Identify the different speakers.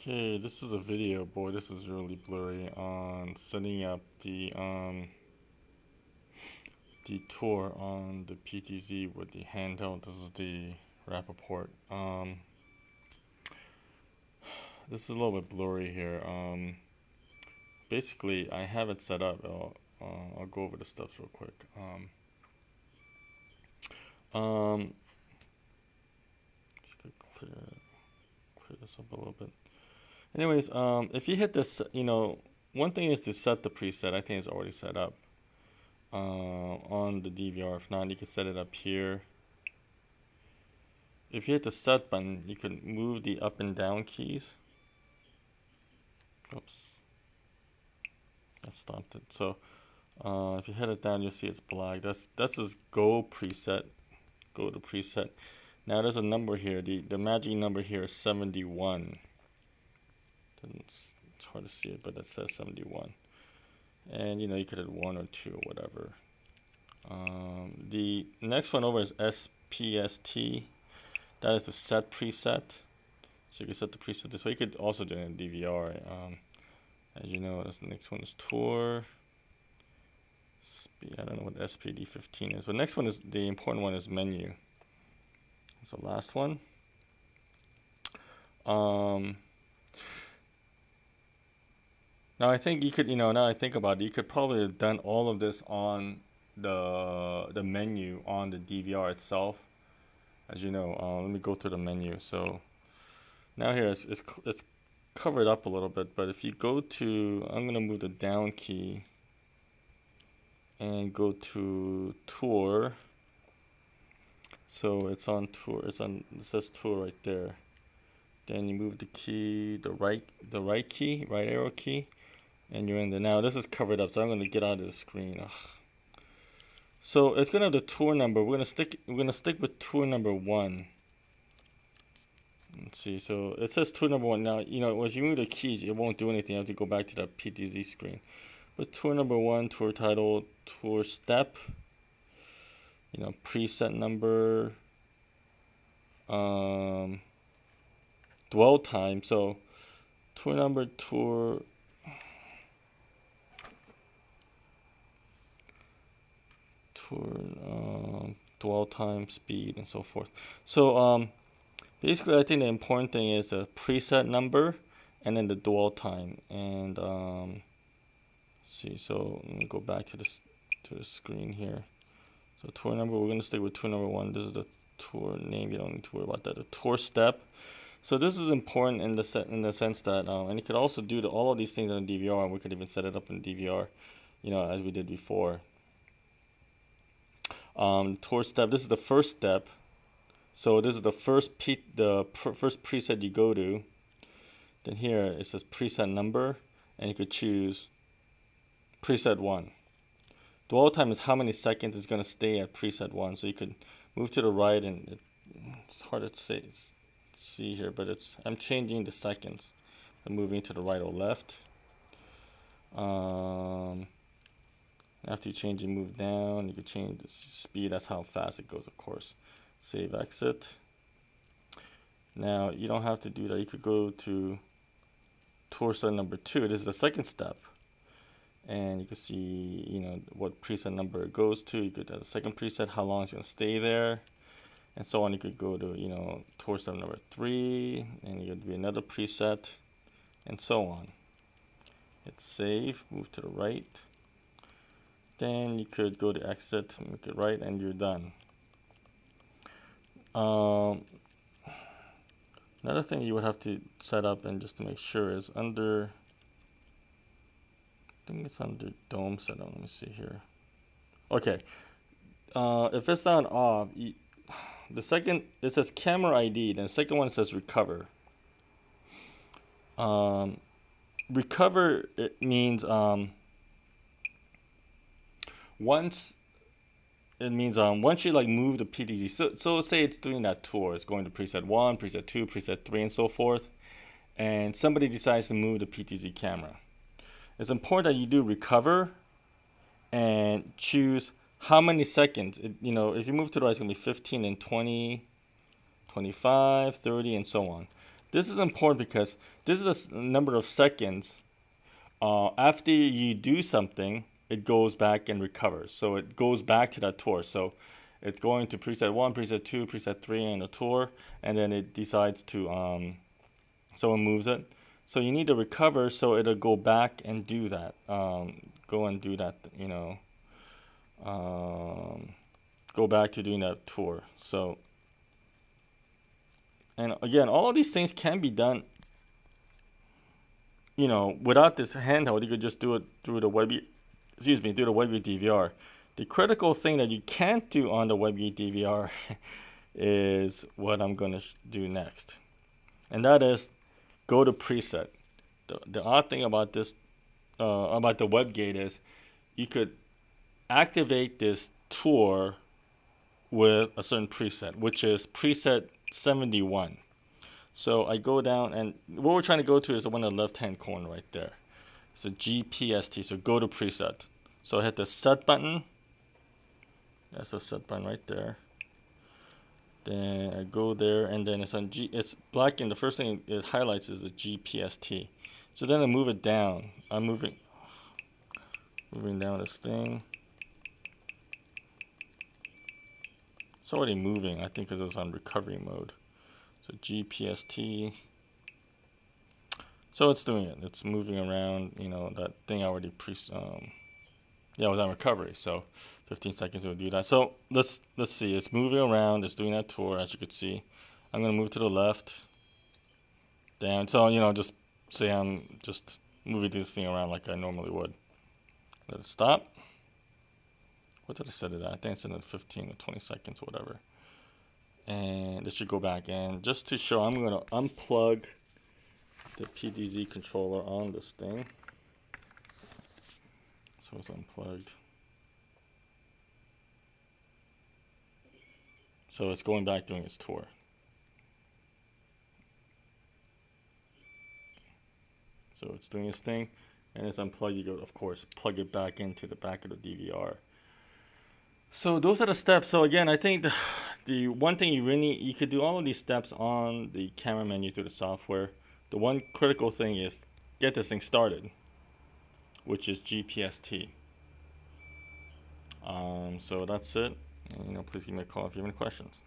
Speaker 1: Okay, this is a video. Boy, this is really blurry on setting up the tour on the PTZ with the handheld. This is the Rappaport. This is a little bit blurry here. Basically, I have it set up. I'll go over the steps real quick. Um, just clear this up a little bit. Anyways, if you hit this, one thing is to set the preset. I think it's already set up on the DVR. If not, you can set it up here. If you hit the set button, you can move the up and down keys. Oops, that stopped it. So if you hit it down, you'll see it's black. That's this go preset. Go to preset. Now there's a number here. The magic number here is 71. It's hard to see it, but it says 71. And you could hit 1 or 2 or whatever. The next one over is SPST. That is the set preset. So you can set the preset this way. You could also do it in DVR. As you know, the next one is tour. I don't know what SPD15 is. But next one is the important one is menu. That's the last one. Now I think you could, now I think about it, you could probably have done all of this on the menu on the DVR itself. As you know, let me go through the menu. So now here it's covered up a little bit, but if you go to, I'm gonna move the down key and go to tour. So it's on tour. It says tour right there. Then you move the key, the right arrow key, and you're in there. Now this is covered up, so I'm gonna get out of the screen. Ugh. So it's gonna have the tour number. We're gonna stick with tour number 1. Let's see. So it says tour number 1. Now as you move the keys, it won't do anything. You have to go back to that PTZ screen. But tour number 1, tour title, tour step. Preset number. Dwell time. So tour number, tour. Dwell time, speed, and so forth. So basically, I think the important thing is the preset number and then the dwell time. And see, so let me go back to the screen here. So tour number, we're gonna stick with tour number 1. This is the tour name. You don't need to worry about that. The tour step. So this is important in the sense that, and you could also do all of these things on DVR, and we could even set it up in DVR, as we did before. Tour step. This is the first step. So this is the first first preset you go to. Then here it says preset number, and you could choose preset 1. Dwell time is how many seconds it's going to stay at preset 1. So you could move to the right, and it's hard to see here, but I'm changing the seconds. I'm moving to the right or left. After you change, you move down. You can change the speed. That's how fast it goes, of course. Save, exit. Now you don't have to do that. You could go to tour step number 2. This is the second step, and you can see what preset number it goes to. You could have the second preset, how long it's gonna stay there, and so on. You could go to tour step number 3, and you could be another preset, and so on. Hit save. Move to the right. Then you could go to exit, make it right, and you're done. Another thing you would have to set up, and just to make sure, is under, I think it's under dome setup. Let me see here. Okay. If it's on off, the second, it says camera ID, then the second one says recover. Recover, it means once you move the PTZ, so say it's doing that tour, it's going to preset 1, preset 2, preset 3, and so forth, and somebody decides to move the PTZ camera. It's important that you do recover and choose how many seconds. If you move to the right, it's going to be 15 and 20, 25, 30, and so on. This is important because this is the number of seconds after you do something, it goes back and recovers. So it goes back to that tour. So it's going to preset 1, preset 2, preset 3 and a tour, and then it decides to someone moves it. So you need to recover so it'll go back and do that. Go and do that, go back to doing that tour. So, and again, all of these things can be done, without this handheld. You could just do it through the through the WebGate DVR. The critical thing that you can't do on the WebGate DVR is what I'm going to do next. And that is go to preset. The odd thing about this, about the WebGate, is you could activate this tour with a certain preset, which is preset 71. So I go down, and what we're trying to go to is the one in the left-hand corner right there. It's a GPST, so go to preset. So I hit the set button. That's the set button right there. Then I go there, and then it's on it's black, and the first thing it highlights is a GPST. So then I move it down. I'm moving down this thing. It's already moving, I think, because it was on recovery mode. So GPST. So it's doing it. It's moving around. That thing already it was on recovery. So 15 seconds it would do that. So let's see. It's moving around. It's doing that tour, as you could see. I'm gonna move to the left. Down. So just say I'm just moving this thing around like I normally would. Let it stop. What did I set it at? I think it's in 15 or 20 seconds or whatever. And it should go back. And just to show, I'm going to unplug the PTZ controller on this thing. So it's unplugged. So it's going back doing its tour. So it's doing its thing, and it's unplugged. You go, of course, plug it back into the back of the DVR. So those are the steps. So again, I think the one thing you could do all of these steps on the camera menu through the software. The one critical thing is get this thing started, which is GPST. So that's it. And, please give me a call if you have any questions.